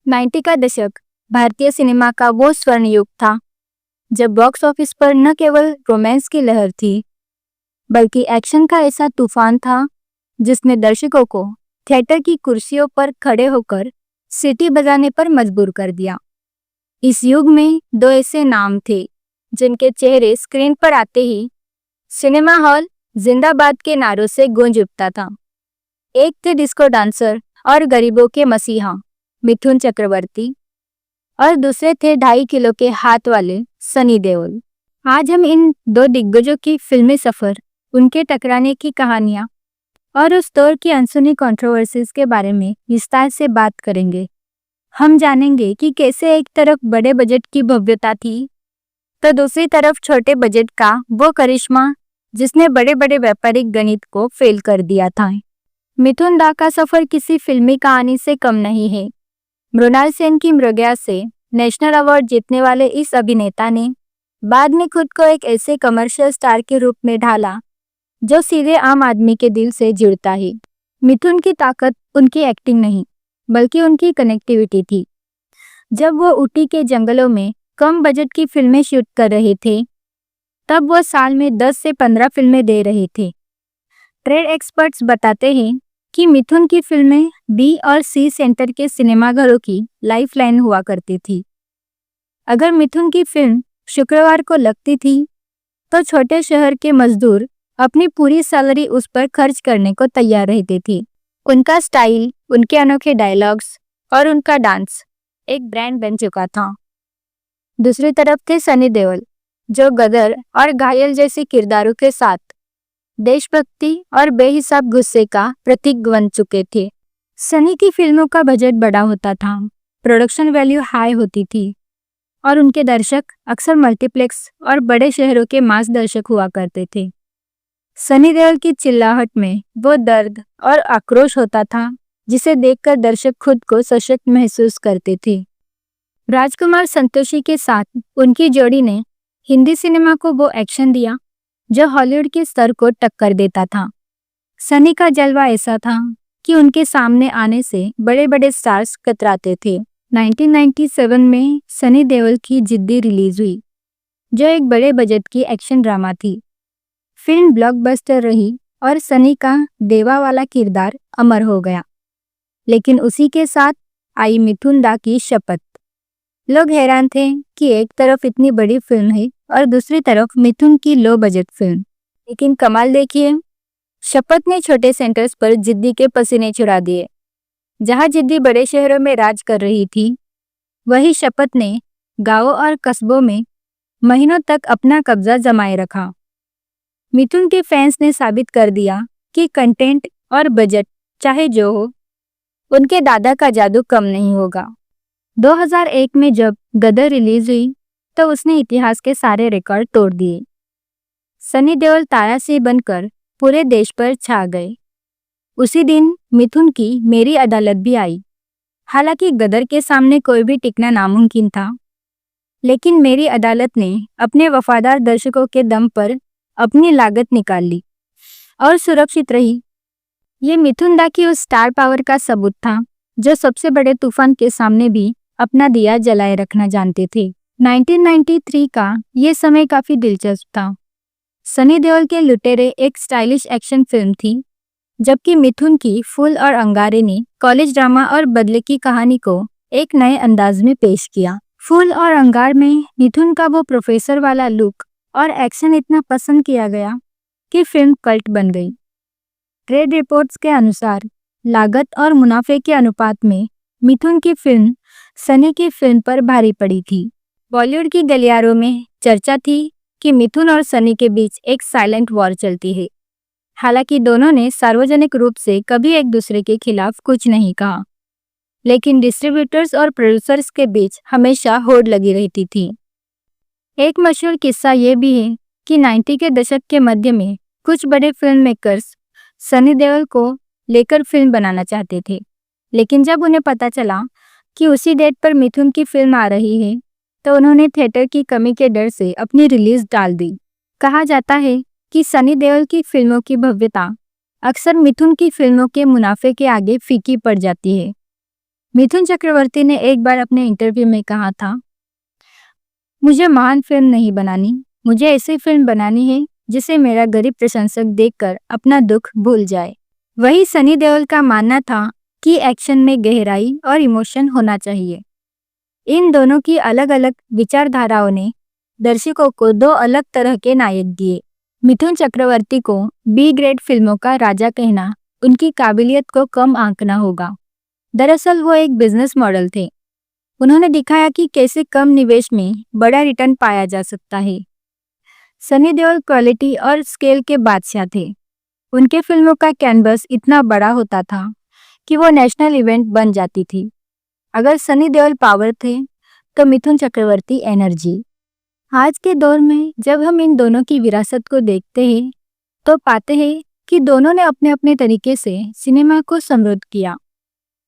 90 का दशक भारतीय सिनेमा का वो स्वर्ण युग था जब बॉक्स ऑफिस पर न केवल रोमांस की लहर थी बल्कि एक्शन का ऐसा तूफान था जिसने दर्शकों को थिएटर की कुर्सियों पर खड़े होकर सीटी बजाने पर मजबूर कर दिया। इस युग में दो ऐसे नाम थे जिनके चेहरे स्क्रीन पर आते ही सिनेमा हॉल जिंदाबाद के नारों से गूंज उठता था। एक थे डिस्को डांसर और गरीबों के मसीहा मिथुन चक्रवर्ती और दूसरे थे 2.5 किलो के हाथ वाले सनी देओल। आज हम इन दो दिग्गजों की फिल्मी सफर, उनके टकराने की कहानियां और उस दौर की अनसुनी कंट्रोवर्सीज के बारे में विस्तार से बात करेंगे। हम जानेंगे कि कैसे एक तरफ बड़े बजट की भव्यता थी तो दूसरी तरफ छोटे बजट का वो करिश्मा जिसने बड़े बड़े व्यापारिक गणित को फेल कर दिया था। मिथुन दा का सफर किसी फिल्मी कहानी से कम नहीं है। मृणाल सेन की मृगया से नेशनल अवार्ड जीतने वाले इस अभिनेता ने बाद में खुद को एक ऐसे कमर्शियल स्टार के रूप में ढाला जो सीधे आम आदमी के दिल से जुड़ता है। मिथुन की ताकत उनकी एक्टिंग नहीं बल्कि उनकी कनेक्टिविटी थी। जब वो ऊटी के जंगलों में कम बजट की फिल्में शूट कर रहे थे तब वो साल में 10 से 15 फिल्में दे रहे थे। ट्रेड एक्सपर्ट्स बताते हैं कि मिथुन की फिल्में बी और सी सेंटर के सिनेमाघरों की लाइफलाइन हुआ करती थी। अगर मिथुन की फिल्म शुक्रवार को लगती थी तो छोटे शहर के मजदूर अपनी पूरी सैलरी उस पर खर्च करने को तैयार रहते थे। उनका स्टाइल, उनके अनोखे डायलॉग्स और उनका डांस एक ब्रांड बन चुका था। दूसरी तरफ थे सनी देओल जो गदर और घायल जैसे किरदारों के साथ देशभक्ति और बेहिसाब गुस्से का प्रतीक बन चुके थे। सनी की फिल्मों का बजट बड़ा होता था, प्रोडक्शन वैल्यू हाई होती थी और उनके दर्शक अक्सर मल्टीप्लेक्स और बड़े शहरों के मास दर्शक हुआ करते थे। सनी देओल की चिल्लाहट में वो दर्द और आक्रोश होता था जिसे देखकर दर्शक खुद को सशक्त महसूस करते थे। राजकुमार संतोषी के साथ उनकी जोड़ी ने हिंदी सिनेमा को वो एक्शन दिया जो हॉलीवुड के स्तर को टक्कर देता था। सनी का जलवा ऐसा था कि उनके सामने आने से बड़े बड़े स्टार्स कतराते थे। 1997 में सनी देओल की जिद्दी रिलीज हुई जो एक बड़े बजट की एक्शन ड्रामा थी। फिल्म ब्लॉकबस्टर रही और सनी का देवा वाला किरदार अमर हो गया। लेकिन उसी के साथ आई मिथुन दा की शपथ। लोग हैरान थे कि एक तरफ इतनी बड़ी फिल्म है और दूसरी तरफ मिथुन की लो बजट फिल्म। लेकिन कमाल देखिए, शपथ ने छोटे सेंटर्स पर जिद्दी के पसीने छुड़ा दिए। जहां जिद्दी बड़े शहरों में राज कर रही थी, वही शपथ ने गांवों और कस्बों में महीनों तक अपना कब्जा जमाए रखा। मिथुन के फैंस ने साबित कर दिया कि कंटेंट और बजट चाहे जो हो, उनके दादा का जादू कम नहीं होगा। 2001 में जब गदर रिलीज हुई तो उसने इतिहास के सारे रिकॉर्ड तोड़ दिए। सनी देओल तारा से बनकर पूरे देश पर छा गए। उसी दिन मिथुन की मेरी अदालत भी आई। हालांकि गदर के सामने कोई भी टिकना नामुमकिन था, लेकिन मेरी अदालत ने अपने वफादार दर्शकों के दम पर अपनी लागत निकाल ली और सुरक्षित रही। ये मिथुन दा की उस स्टार पावर का सबूत था जो सबसे बड़े तूफान के सामने भी अपना दिया जलाए रखना जानते थे। 1993 का ये समय काफी दिलचस्प था। सनी देओल के लुटेरे एक स्टाइलिश एक्शन फिल्म थी, जबकि मिथुन की फूल और अंगारे ने कॉलेज ड्रामा और बदले की कहानी को एक नए अंदाज में पेश किया। फूल और अंगार में मिथुन का वो प्रोफेसर वाला लुक और एक्शन इतना पसंद किया गया कि फिल्म कल्ट बन गई। ट्रेड रिपोर्ट्स के अनुसार लागत और मुनाफे के अनुपात में मिथुन की फिल्म सनी की फिल्म पर भारी पड़ी थी। बॉलीवुड की गलियारों में चर्चा थी कि मिथुन और सनी के बीच एक साइलेंट वॉर चलती है। हालांकि दोनों ने सार्वजनिक रूप से कभी एक दूसरे के खिलाफ कुछ नहीं कहा, लेकिन डिस्ट्रीब्यूटर्स और प्रोड्यूसर्स के बीच हमेशा होड़ लगी रहती थी। एक मशहूर किस्सा ये भी है कि 90 के दशक के मध्य में कुछ बड़े फिल्म मेकर्स सनी देओल को लेकर फिल्म बनाना चाहते थे, लेकिन जब उन्हें पता चला कि उसी डेट पर मिथुन की फिल्म आ रही है तो उन्होंने थिएटर की कमी के डर से अपनी रिलीज टाल दी। कहा जाता है कि सनी देओल की फिल्मों की भव्यता अक्सर मिथुन की फिल्मों के मुनाफे के आगे फीकी पड़ जाती है। मिथुन चक्रवर्ती ने एक बार अपने इंटरव्यू में कहा था, मुझे महान फिल्म नहीं बनानी, मुझे ऐसी फिल्म बनानी है जिसे मेरा गरीब प्रशंसक देखकर अपना दुख भूल जाए। वही सनी देओल का मानना था कि एक्शन में गहराई और इमोशन होना चाहिए। इन दोनों की अलग अलग विचारधाराओं ने दर्शकों को दो अलग तरह के नायक दिए। मिथुन चक्रवर्ती को बी ग्रेड फिल्मों का राजा कहना उनकी काबिलियत को कम आंकना होगा। दरअसल वो एक बिजनेस मॉडल थे। उन्होंने दिखाया कि कैसे कम निवेश में बड़ा रिटर्न पाया जा सकता है। सनी देओल क्वालिटी और स्केल के बादशाह थे। उनके फिल्मों का कैनवस इतना बड़ा होता था कि वो नेशनल इवेंट बन जाती थी। अगर सनी देओल पावर थे तो मिथुन चक्रवर्ती एनर्जी। आज के दौर में जब हम इन दोनों की विरासत को देखते हैं तो पाते हैं कि दोनों ने अपने अपने तरीके से सिनेमा को समृद्ध किया।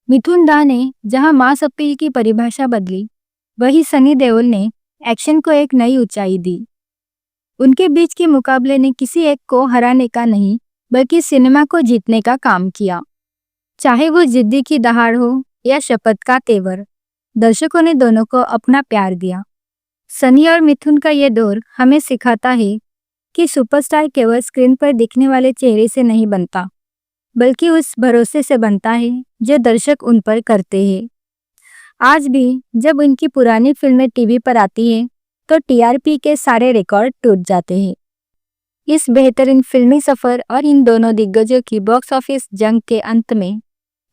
मिथुन दा ने जहां मास अपील की परिभाषा बदली, वही सनी देओल ने एक्शन को एक नई ऊंचाई दी। उनके बीच के मुकाबले ने किसी एक को हराने का नहीं, बल्कि सिनेमा को जीतने का काम किया। चाहे वो जिद्दी की दहाड़ हो या शपथ का तेवर, दर्शकों ने दोनों को अपना प्यार दिया। सनी और मिथुन का ये दौर हमें सिखाता है कि सुपरस्टार केवल स्क्रीन पर दिखने वाले चेहरे से नहीं बनता, बल्कि उस भरोसे से बनता है जो दर्शक उन पर करते हैं। आज भी जब उनकी पुरानी फिल्में टीवी पर आती हैं तो टीआरपी के सारे रिकॉर्ड टूट जाते हैं। इस बेहतरीन फिल्मी सफर और इन दोनों दिग्गजों की बॉक्स ऑफिस जंग के अंत में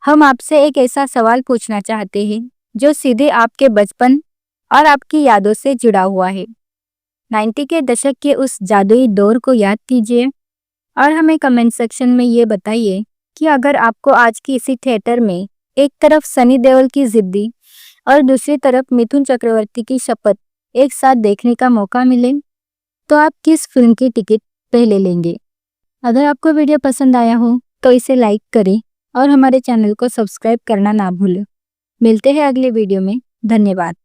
हम आपसे एक ऐसा सवाल पूछना चाहते हैं जो सीधे आपके बचपन और आपकी यादों से जुड़ा हुआ है। 90 के दशक के उस जादुई दौर को याद कीजिए और हमें कमेंट सेक्शन में ये बताइए कि अगर आपको आज की इसी थिएटर में एक तरफ सनी देओल की जिद्दी और दूसरी तरफ मिथुन चक्रवर्ती की शपथ एक साथ देखने का मौका मिले तो आप किस फिल्म की टिकट पहले लेंगे। अगर आपको वीडियो पसंद आया हो तो इसे लाइक करें और हमारे चैनल को सब्सक्राइब करना ना भूलें। मिलते हैं अगले वीडियो में। धन्यवाद।